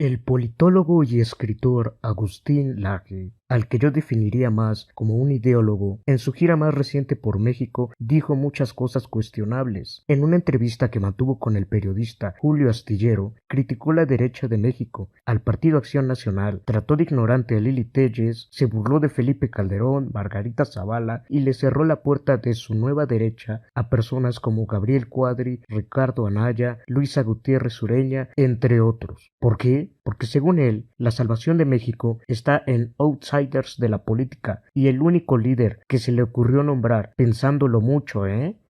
El politólogo y escritor Agustín Laje, al que yo definiría más como un ideólogo, en su gira más reciente por México dijo muchas cosas cuestionables. En una entrevista que mantuvo con el periodista Julio Astillero, criticó la derecha de México, al Partido Acción Nacional, trató de ignorante a Lili Telles, se burló de Felipe Calderón, Margarita Zavala y le cerró la puerta de su nueva derecha a personas como Gabriel Cuadri, Ricardo Anaya, Luisa Gutiérrez Ureña, entre otros. ¿Por qué? Porque según él, la salvación de México está en outsiders de la política y el único líder que se le ocurrió nombrar, pensándolo mucho,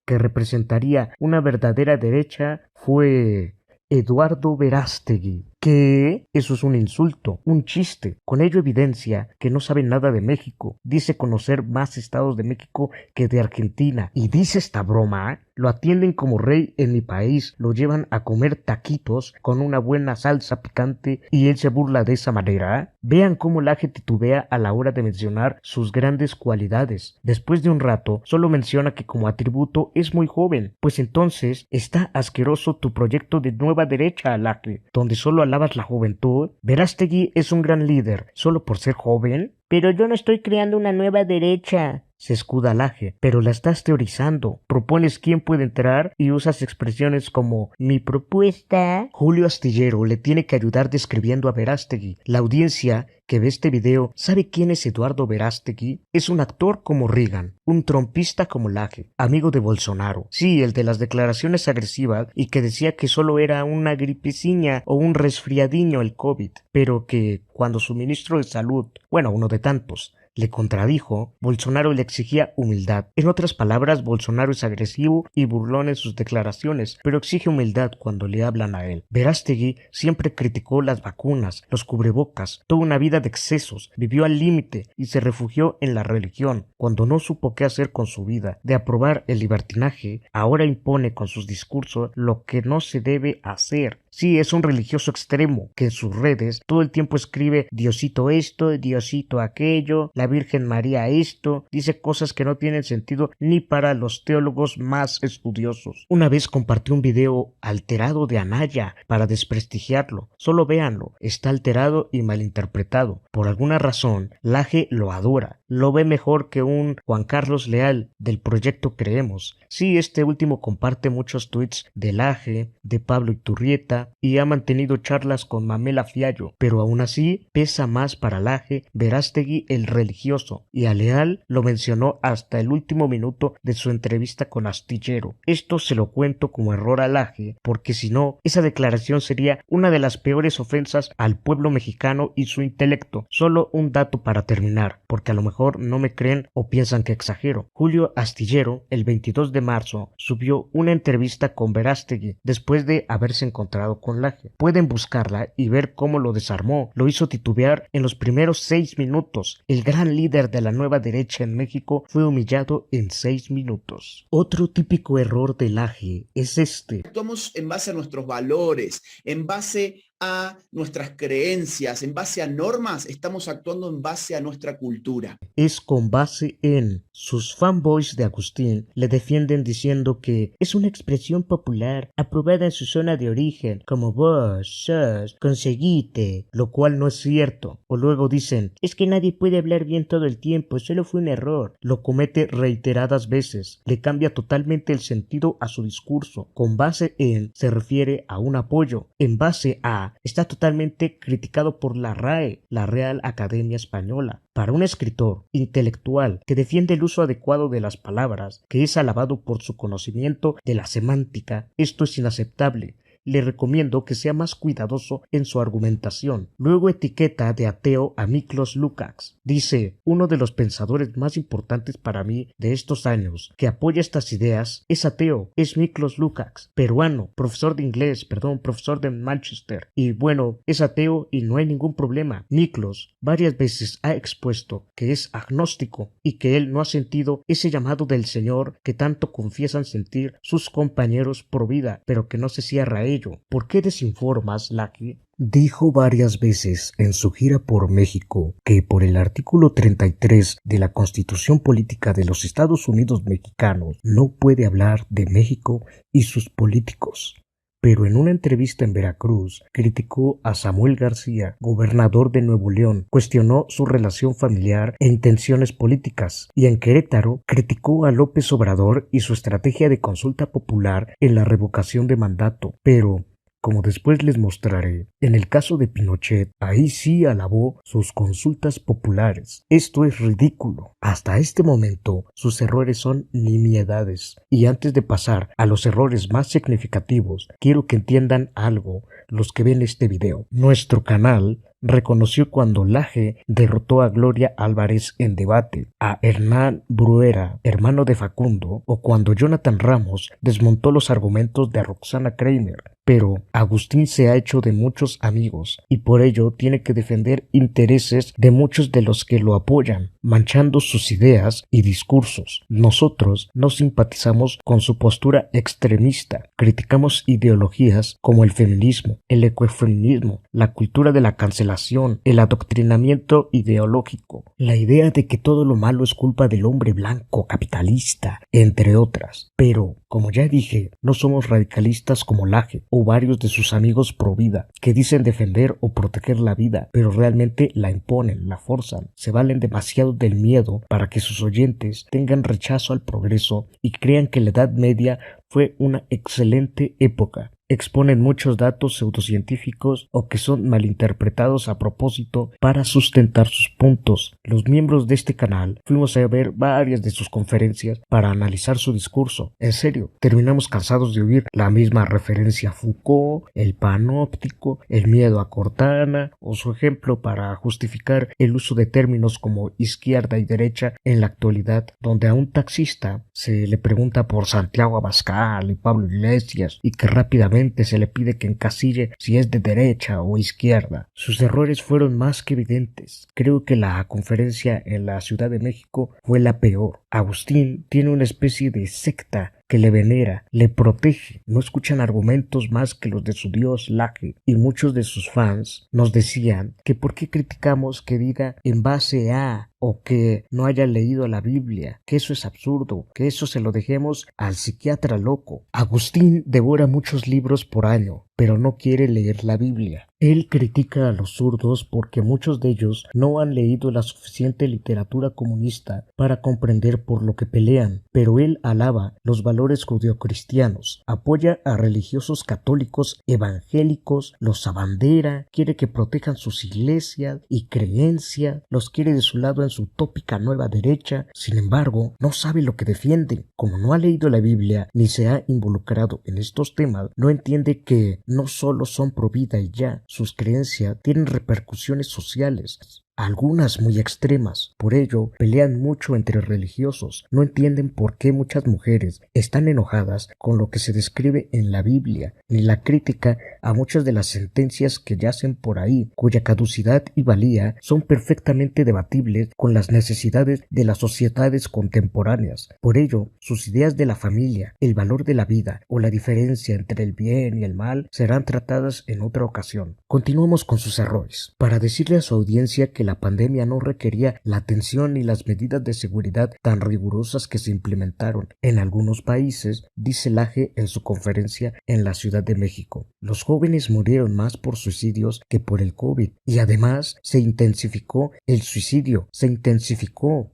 que representaría una verdadera derecha fue Eduardo Verástegui. ¿Qué? Eso es un insulto, un chiste. Con ello evidencia que no sabe nada de México. Dice conocer más estados de México que de Argentina. Y dice esta broma, lo atienden como rey en mi país, lo llevan a comer taquitos con una buena salsa picante y él se burla de esa manera. Vean cómo Laje titubea a la hora de mencionar sus grandes cualidades. Después de un rato, solo menciona que como atributo es muy joven. Pues entonces, está asqueroso tu proyecto de nueva derecha, Laje, donde solo alabas la juventud. Verástegui es un gran líder, solo por ser joven. Pero yo no estoy creando una nueva derecha, se escuda Laje, pero la estás teorizando. Propones quién puede entrar y usas expresiones como mi propuesta. Julio Astillero le tiene que ayudar describiendo a Verástegui. La audiencia que ve este video sabe quién es Eduardo Verástegui. Es un actor como Reagan, un trompista como Laje, amigo de Bolsonaro. Sí, el de las declaraciones agresivas y que decía que solo era una gripeciña o un resfriadiño el COVID, pero que cuando su ministro de Salud, bueno, uno de tantos, le contradijo, Bolsonaro le exigía humildad. En otras palabras, Bolsonaro es agresivo y burlón en sus declaraciones, pero exige humildad cuando le hablan a él. Verástegui siempre criticó las vacunas, los cubrebocas, tuvo una vida de excesos, vivió al límite y se refugió en la religión. Cuando no supo qué hacer con su vida, de aprobar el libertinaje, ahora impone con sus discursos lo que no se debe hacer. Sí, es un religioso extremo que en sus redes todo el tiempo escribe Diosito esto, Diosito aquello, la Virgen María esto, dice cosas que no tienen sentido ni para los teólogos más estudiosos. Una vez compartió un video alterado de Anaya para desprestigiarlo. Solo véanlo, está alterado y malinterpretado. Por alguna razón, Laje lo adora, lo ve mejor que un Juan Carlos Leal del proyecto Creemos. Sí, este último comparte muchos tweets de Laje, de Pablo Iturrieta, y ha mantenido charlas con Mamela Fiallo, pero aún así pesa más para Laje Verástegui el religioso, y a Leal lo mencionó hasta el último minuto de su entrevista con Astillero. Esto se lo cuento como error a Laje, porque si no, esa declaración sería una de las peores ofensas al pueblo mexicano y su intelecto. Solo un dato para terminar, porque a lo mejor no me creen o piensan que exagero. Julio Astillero, el 22 de marzo, subió una entrevista con Verástegui después de haberse encontrado con Laje. Pueden buscarla y ver cómo lo desarmó, lo hizo titubear en los primeros 6 minutos. El gran líder de la nueva derecha en México fue humillado en 6 minutos. Otro típico error de Laje es este. Actuamos en base a nuestros valores, en base a nuestras creencias, en base a normas, estamos actuando en base a nuestra cultura. Es con base en sus fanboys de Agustín le defienden diciendo que es una expresión popular aprobada en su zona de origen, como vos, sos, conseguiste, lo cual no es cierto. O luego dicen, es que nadie puede hablar bien todo el tiempo, solo fue un error. Lo comete reiteradas veces, le cambia totalmente el sentido a su discurso. Con base en se refiere a un apoyo, en base a está totalmente criticado por la RAE, la Real Academia Española. Para un escritor intelectual que defiende el uso adecuado de las palabras, que es alabado por su conocimiento de la semántica, esto es inaceptable. Le recomiendo que sea más cuidadoso en su argumentación. Luego etiqueta de ateo a Miklos Lukács. Dice, uno de los pensadores más importantes para mí de estos años que apoya estas ideas es ateo, es Miklos Lukács, peruano, profesor de Manchester. Y bueno, es ateo y no hay ningún problema. Miklos varias veces ha expuesto que es agnóstico y que él no ha sentido ese llamado del Señor que tanto confiesan sentir sus compañeros pro vida, pero que no se cierra a ello. ¿Por qué desinformas, Laje? Dijo varias veces en su gira por México que por el artículo 33 de la Constitución Política de los Estados Unidos Mexicanos no puede hablar de México y sus políticos. pero en una entrevista en Veracruz criticó a Samuel García, gobernador de Nuevo León, cuestionó su relación familiar e intenciones políticas, y en Querétaro criticó a López Obrador y su estrategia de consulta popular en la revocación de mandato, pero como después les mostraré, en el caso de Pinochet, ahí sí alabó sus consultas populares. Esto es ridículo. Hasta este momento, sus errores son nimiedades. Y antes de pasar a los errores más significativos, quiero que entiendan algo los que ven este video. Nuestro canal reconoció cuando Laje derrotó a Gloria Álvarez en debate, a Hernán Bruera, hermano de Facundo, o cuando Jonathan Ramos desmontó los argumentos de Roxana Kramer. Pero Agustín se ha hecho de muchos amigos y por ello tiene que defender intereses de muchos de los que lo apoyan, manchando sus ideas y discursos. Nosotros no simpatizamos con su postura extremista, criticamos ideologías como el feminismo, el ecofeminismo, la cultura de la cancelación, el adoctrinamiento ideológico, la idea de que todo lo malo es culpa del hombre blanco capitalista, entre otras. Pero, como ya dije, no somos radicalistas como Laje o varios de sus amigos pro vida, que dicen defender o proteger la vida, pero realmente la imponen, la forzan, se valen demasiado del miedo para que sus oyentes tengan rechazo al progreso y crean que la Edad Media fue una excelente época. Exponen muchos datos pseudocientíficos o que son malinterpretados a propósito para sustentar sus puntos. Los miembros de este canal fuimos a ver varias de sus conferencias para analizar su discurso. En serio, terminamos cansados de oír la misma referencia a Foucault, el panóptico, el miedo a Cortana o su ejemplo para justificar el uso de términos como izquierda y derecha en la actualidad, donde a un taxista se le pregunta por Santiago Abascal y Pablo Iglesias y que rápidamente se le pide que encasille si es de derecha o izquierda. Sus errores fueron más que evidentes. Creo que la conferencia en la Ciudad de México fue la peor. Agustín tiene una especie de secta que le venera, le protege. No escuchan argumentos más que los de su dios Laje, y muchos de sus fans nos decían que por qué criticamos que diga en base a o que no haya leído la Biblia, que eso es absurdo, que eso se lo dejemos al psiquiatra loco. Agustín devora muchos libros por año, pero no quiere leer la Biblia. Él critica a los zurdos porque muchos de ellos no han leído la suficiente literatura comunista para comprender por lo que pelean, pero él alaba los valores judeocristianos, apoya a religiosos católicos evangélicos, los abandera, quiere que protejan sus iglesias y creencias, los quiere de su lado en su utópica nueva derecha. Sin embargo, no sabe lo que defiende. Como no ha leído la Biblia ni se ha involucrado en estos temas, no entiende que no solo son pro vida y ya, sus creencias tienen repercusiones sociales, algunas muy extremas. Por ello, pelean mucho entre religiosos. No entienden por qué muchas mujeres están enojadas con lo que se describe en la Biblia, ni la crítica a muchas de las sentencias que yacen por ahí, cuya caducidad y valía son perfectamente debatibles con las necesidades de las sociedades contemporáneas. Por ello, sus ideas de la familia, el valor de la vida o la diferencia entre el bien y el mal serán tratadas en otra ocasión. Continuamos con sus errores. Para decirle a su audiencia que la pandemia no requería la atención ni las medidas de seguridad tan rigurosas que se implementaron en algunos países, dice Laje en su conferencia en la Ciudad de México. Los jóvenes murieron más por suicidios que por el COVID y además se intensificó el suicidio,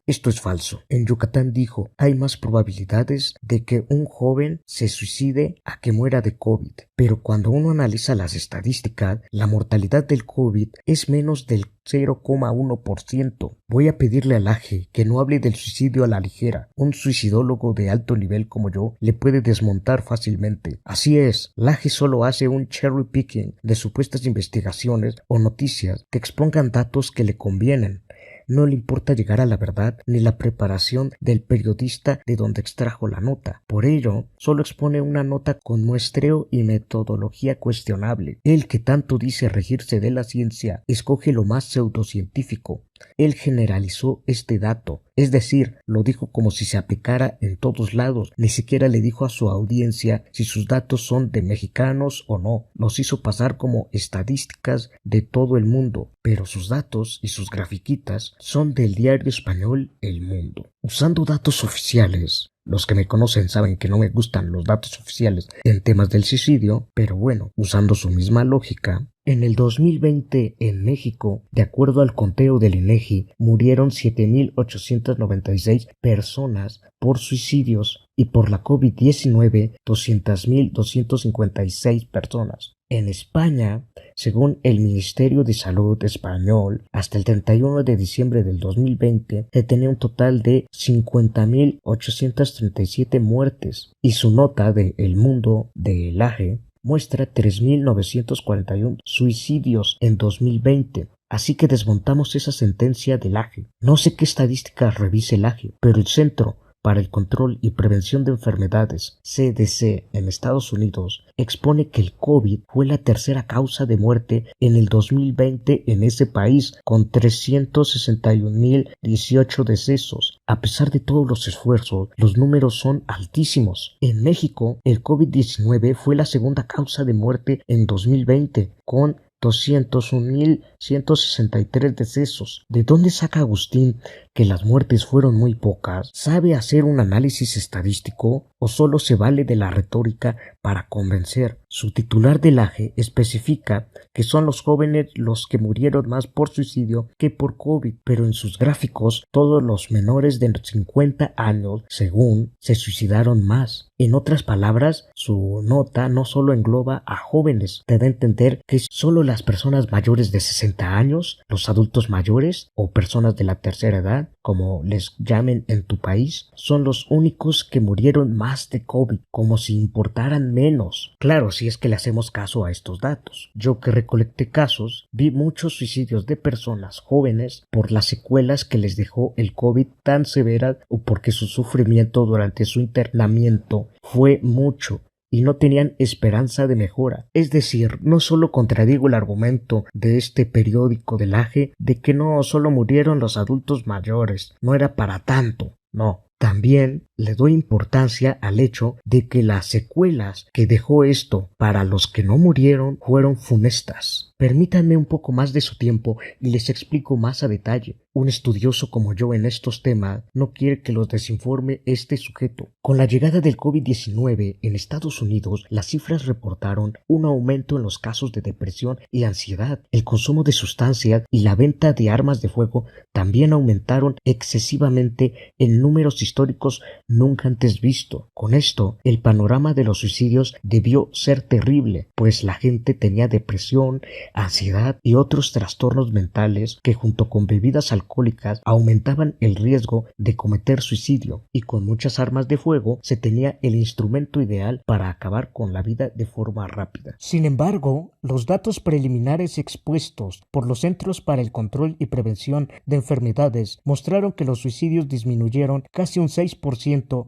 Esto es falso. En Yucatán dijo, hay más probabilidades de que un joven se suicide a que muera de COVID, pero cuando uno analiza las estadísticas, la mortalidad del COVID es menos del 0,1%. Voy a pedirle a Laje que no hable del suicidio a la ligera. Un suicidólogo de alto nivel como yo le puede desmontar fácilmente. Así es, Laje solo hace un cherry picking de supuestas investigaciones o noticias que expongan datos que le convienen. No le importa llegar a la verdad ni la preparación del periodista de donde extrajo la nota. Por ello, solo expone una nota con muestreo y metodología cuestionable. Él que tanto dice regirse de la ciencia, escoge lo más pseudocientífico. Él generalizó este dato, es decir, lo dijo como si se aplicara en todos lados, ni siquiera le dijo a su audiencia si sus datos son de mexicanos o no, los hizo pasar como estadísticas de todo el mundo, pero sus datos y sus grafiquitas son del diario español El Mundo. Usando datos oficiales, los que me conocen saben que no me gustan los datos oficiales en temas del suicidio, pero bueno, usando su misma lógica, en el 2020 en México, de acuerdo al conteo del INEGI, murieron 7.896 personas por suicidios y por la COVID-19 200.256 personas. En España, según el Ministerio de Salud español, hasta el 31 de diciembre del 2020 se tenía un total de 50.837 muertes y su nota de El Mundo de El AGE muestra 3.941 suicidios en 2020. Así que desmontamos esa sentencia del AGE. No sé qué estadísticas revise el AGE, pero el Centro para el Control y Prevención de Enfermedades, CDC, en Estados Unidos, expone que el COVID fue la tercera causa de muerte en el 2020 en ese país, con 361.018 decesos. A pesar de todos los esfuerzos, los números son altísimos. En México, el COVID-19 fue la segunda causa de muerte en 2020, con 201.163 decesos. ¿De dónde saca Agustín que las muertes fueron muy pocas? ¿Sabe hacer un análisis estadístico o solo se vale de la retórica para convencer? Su titular del AGE especifica que son los jóvenes los que murieron más por suicidio que por COVID, pero en sus gráficos todos los menores de 50 años, según, se suicidaron más. En otras palabras, su nota no solo engloba a jóvenes, te da a entender que solo las personas mayores de 60 años, los adultos mayores o personas de la tercera edad, como les llamen en tu país, son los únicos que murieron más de COVID, como si importaran menos. Claro, si es que le hacemos caso a estos datos. Yo que recolecté casos, vi muchos suicidios de personas jóvenes por las secuelas que les dejó el COVID tan severas o porque su sufrimiento durante su internamiento fue mucho y no tenían esperanza de mejora. Es decir, no solo contradigo el argumento de este periódico del AGE de que no solo murieron los adultos mayores, no era para tanto, no. También le doy importancia al hecho de que las secuelas que dejó esto para los que no murieron fueron funestas. Permítanme un poco más de su tiempo y les explico más a detalle. Un estudioso como yo en estos temas no quiere que los desinforme este sujeto. Con la llegada del COVID-19 en Estados Unidos, las cifras reportaron un aumento en los casos de depresión y ansiedad. El consumo de sustancias y la venta de armas de fuego también aumentaron excesivamente en números históricos nunca antes visto. Con esto, el panorama de los suicidios debió ser terrible, pues la gente tenía depresión, ansiedad y otros trastornos mentales que junto con bebidas alcohólicas aumentaban el riesgo de cometer suicidio, y con muchas armas de fuego se tenía el instrumento ideal para acabar con la vida de forma rápida. Sin embargo, los datos preliminares expuestos por los Centros para el Control y Prevención de Enfermedades mostraron que los suicidios disminuyeron casi un 6%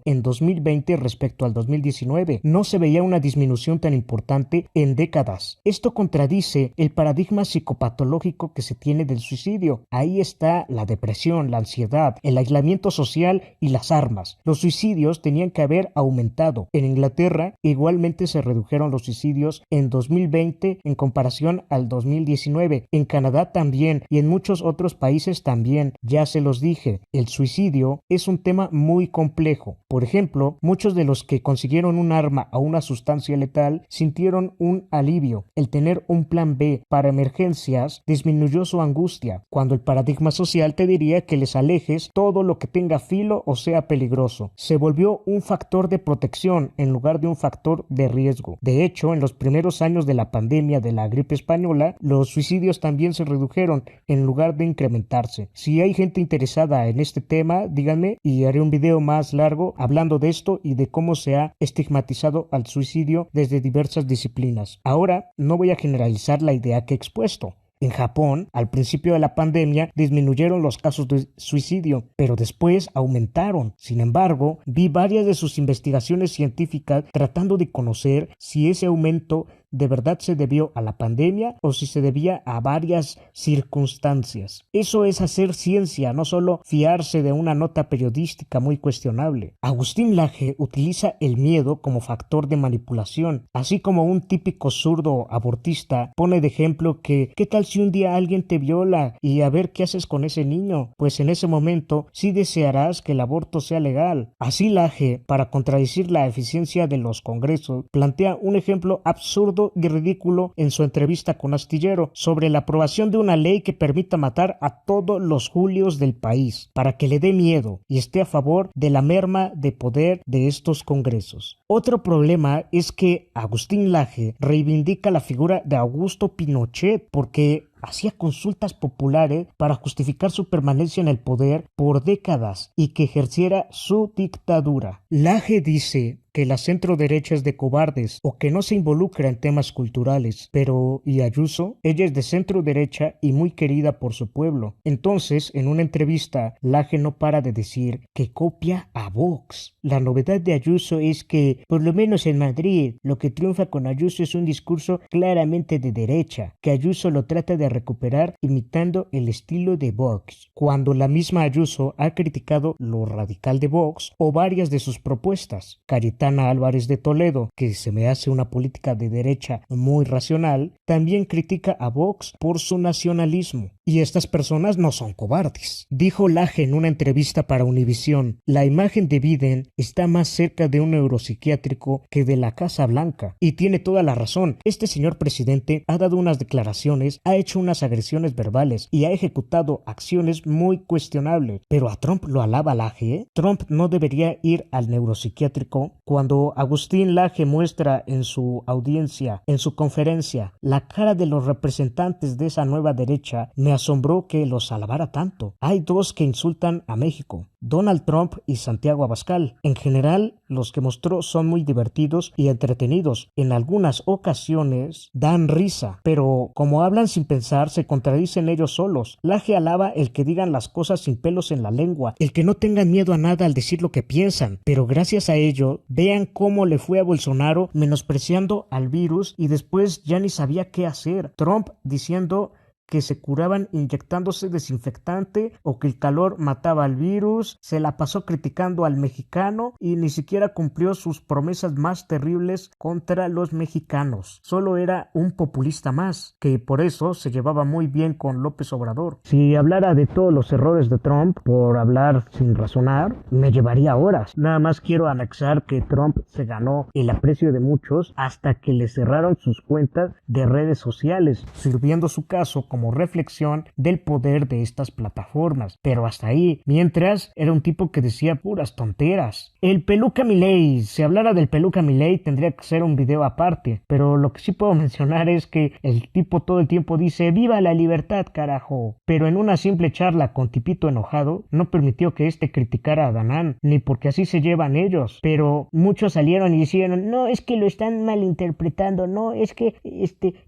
en 2020 respecto al 2019. No se veía una disminución tan importante en décadas. Esto contradice el paradigma psicopatológico que se tiene del suicidio. Ahí está la depresión, la ansiedad, el aislamiento social y las armas. Los suicidios tenían que haber aumentado. En Inglaterra igualmente se redujeron los suicidios en 2020 en comparación al 2019. En Canadá también y en muchos otros países también. Ya se los dije, el suicidio es un tema muy complejo. Por ejemplo, muchos de los que consiguieron un arma o una sustancia letal sintieron un alivio. El tener un plan B para emergencias disminuyó su angustia, cuando el paradigma social te diría que les alejes todo lo que tenga filo o sea peligroso. Se volvió un factor de protección en lugar de un factor de riesgo. De hecho, en los primeros años de la pandemia de la gripe española, los suicidios también se redujeron en lugar de incrementarse. Si hay gente interesada en este tema, díganme y haré un video más largo hablando de esto y de cómo se ha estigmatizado al suicidio desde diversas disciplinas. Ahora, no voy a generalizar la idea que he expuesto. En Japón, al principio de la pandemia, disminuyeron los casos de suicidio, pero después aumentaron. Sin embargo, vi varias de sus investigaciones científicas tratando de conocer si ese aumento de verdad se debió a la pandemia o si se debía a varias circunstancias. Eso es hacer ciencia, no solo fiarse de una nota periodística muy cuestionable. Agustín Laje utiliza el miedo como factor de manipulación, así como un típico zurdo abortista pone de ejemplo que ¿qué tal si un día alguien te viola y a ver qué haces con ese niño? Pues en ese momento sí desearás que el aborto sea legal. Así Laje, para contradecir la eficiencia de los congresos, plantea un ejemplo absurdo y ridículo en su entrevista con Astillero sobre la aprobación de una ley que permita matar a todos los Julios del país, para que le dé miedo y esté a favor de la merma de poder de estos congresos. Otro problema es que Agustín Laje reivindica la figura de Augusto Pinochet porque hacía consultas populares para justificar su permanencia en el poder por décadas y que ejerciera su dictadura. Laje dice que la centro-derecha es de cobardes o que no se involucra en temas culturales, pero ¿y Ayuso? Ella es de centro-derecha y muy querida por su pueblo. Entonces, en una entrevista, Laje no para de decir que copia a Vox. La novedad de Ayuso es que, por lo menos en Madrid, lo que triunfa con Ayuso es un discurso claramente de derecha, que Ayuso lo trata de recuperar imitando el estilo de Vox, cuando la misma Ayuso ha criticado lo radical de Vox o varias de sus propuestas. Cayetana Álvarez de Toledo, que se me hace una política de derecha muy racional, también critica a Vox por su nacionalismo. Y estas personas no son cobardes. Dijo Laje en una entrevista para Univisión, la imagen de Biden está más cerca de un neuropsiquiátrico que de la Casa Blanca. Y tiene toda la razón. Este señor presidente ha dado unas declaraciones, ha hecho unas agresiones verbales y ha ejecutado acciones muy cuestionables. Pero a Trump lo alaba Laje, ¿eh? Trump no debería ir al neuropsiquiátrico. Cuando Agustín Laje muestra en su audiencia, en su conferencia, la cara de los representantes de esa nueva derecha, me asombró que los alabara tanto. Hay dos que insultan a México, Donald Trump y Santiago Abascal. En general, los que mostró son muy divertidos y entretenidos. En algunas ocasiones dan risa, pero como hablan sin pensar, se contradicen ellos solos. Laje alaba el que digan las cosas sin pelos en la lengua, el que no tengan miedo a nada al decir lo que piensan, pero gracias a ello, vean cómo le fue a Bolsonaro menospreciando al virus y después ya ni sabía qué hacer. Trump diciendo que se curaban inyectándose desinfectante o que el calor mataba al virus, se la pasó criticando al mexicano y ni siquiera cumplió sus promesas más terribles contra los mexicanos. Solo era un populista más, que por eso se llevaba muy bien con López Obrador. Si hablara de todos los errores de Trump por hablar sin razonar, me llevaría horas. Nada más quiero anexar que Trump se ganó el aprecio de muchos hasta que le cerraron sus cuentas de redes sociales, sirviendo su caso como reflexión del poder de estas plataformas. Pero hasta ahí, mientras era un tipo que decía puras tonteras. El Peluca Milei, si hablara del Peluca Milei tendría que ser un video aparte, pero lo que sí puedo mencionar es que el tipo todo el tiempo dice ¡viva la libertad, carajo! Pero en una simple charla con tipito enojado, no permitió que este criticara a Danán, ni porque así se llevan ellos. Pero muchos salieron y dijeron no, es que lo están malinterpretando, no, es que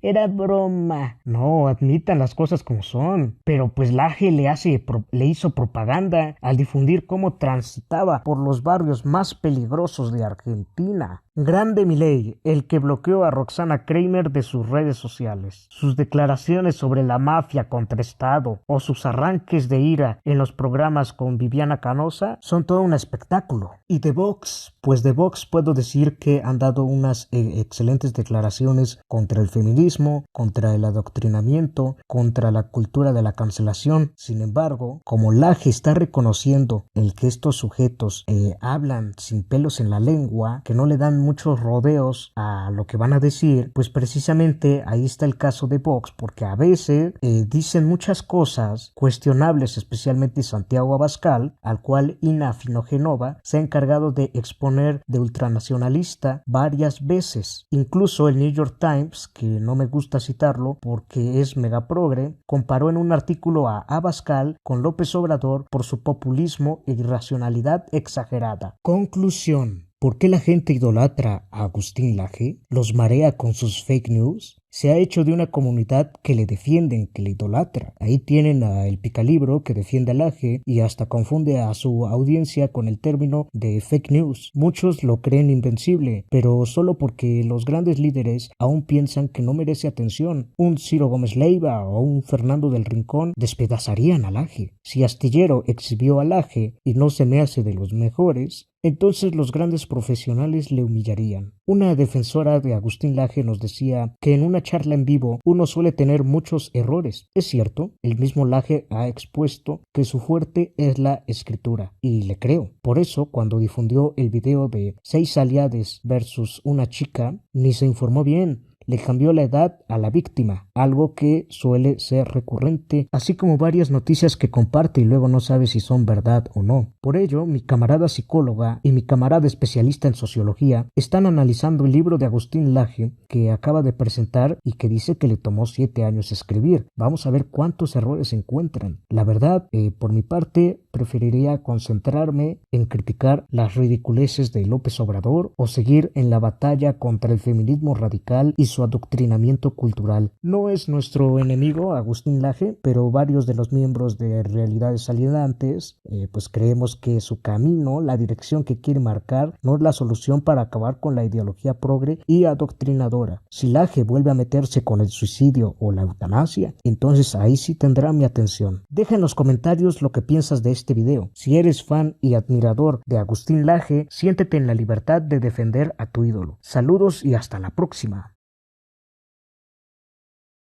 era broma. No, admitan las cosas como son. Pero pues Laje le hizo propaganda al difundir cómo transitaba por los barrios más peligrosos de Argentina. Grande Milei, el que bloqueó a Roxana Kramer de sus redes sociales. Sus declaraciones sobre la mafia contra Estado o sus arranques de ira en los programas con Viviana Canosa son todo un espectáculo. Y de Vox, pues de Vox puedo decir que han dado unas excelentes declaraciones contra el feminismo, contra el adoctrinamiento, contra la cultura de la cancelación. Sin embargo, como Laje está reconociendo el que estos sujetos hablan sin pelos en la lengua, que no le dan muchos rodeos a lo que van a decir, pues precisamente ahí está el caso de Vox, porque a veces dicen muchas cosas cuestionables, especialmente Santiago Abascal, al cual Ina Finogenova se ha encargado de exponer de ultranacionalista varias veces. Incluso el New York Times, que no me gusta citarlo porque es megaprogre, comparó en un artículo a Abascal con López Obrador por su populismo e irracionalidad exagerada. Conclusión. ¿Por qué la gente idolatra a Agustín Laje? ¿Los marea con sus fake news? Se ha hecho de una comunidad que le defienden, que le idolatra. Ahí tienen a El Picalibro, que defiende a Laje y hasta confunde a su audiencia con el término de fake news. Muchos lo creen invencible, pero solo porque los grandes líderes aún piensan que no merece atención. Un Ciro Gómez Leiva o un Fernando del Rincón despedazarían a Laje. Si Astillero exhibió a Laje y no se me hace de los mejores, entonces los grandes profesionales le humillarían. Una defensora de Agustín Laje nos decía que en una charla en vivo uno suele tener muchos errores. Es cierto, el mismo Laje ha expuesto que su fuerte es la escritura, y le creo. Por eso, cuando difundió el video de 6 aliades versus una chica, ni se informó bien. Le cambió la edad a la víctima, algo que suele ser recurrente, así como varias noticias que comparte y luego no sabe si son verdad o no. Por ello, mi camarada psicóloga y mi camarada especialista en sociología están analizando el libro de Agustín Laje que acaba de presentar y que dice que le tomó 7 años escribir. Vamos a ver cuántos errores se encuentran. La verdad, por mi parte, preferiría concentrarme en criticar las ridiculeces de López Obrador o seguir en la batalla contra el feminismo radical y su adoctrinamiento cultural. No es nuestro enemigo Agustín Laje, pero varios de los miembros de Realidades Alienantes pues creemos que su camino, la dirección que quiere marcar, no es la solución para acabar con la ideología progre y adoctrinadora. Si Laje vuelve a meterse con el suicidio o la eutanasia, entonces ahí sí tendrá mi atención. Deja en los comentarios lo que piensas de este video. Si eres fan y admirador de Agustín Laje, siéntete en la libertad de defender a tu ídolo. Saludos y hasta la próxima.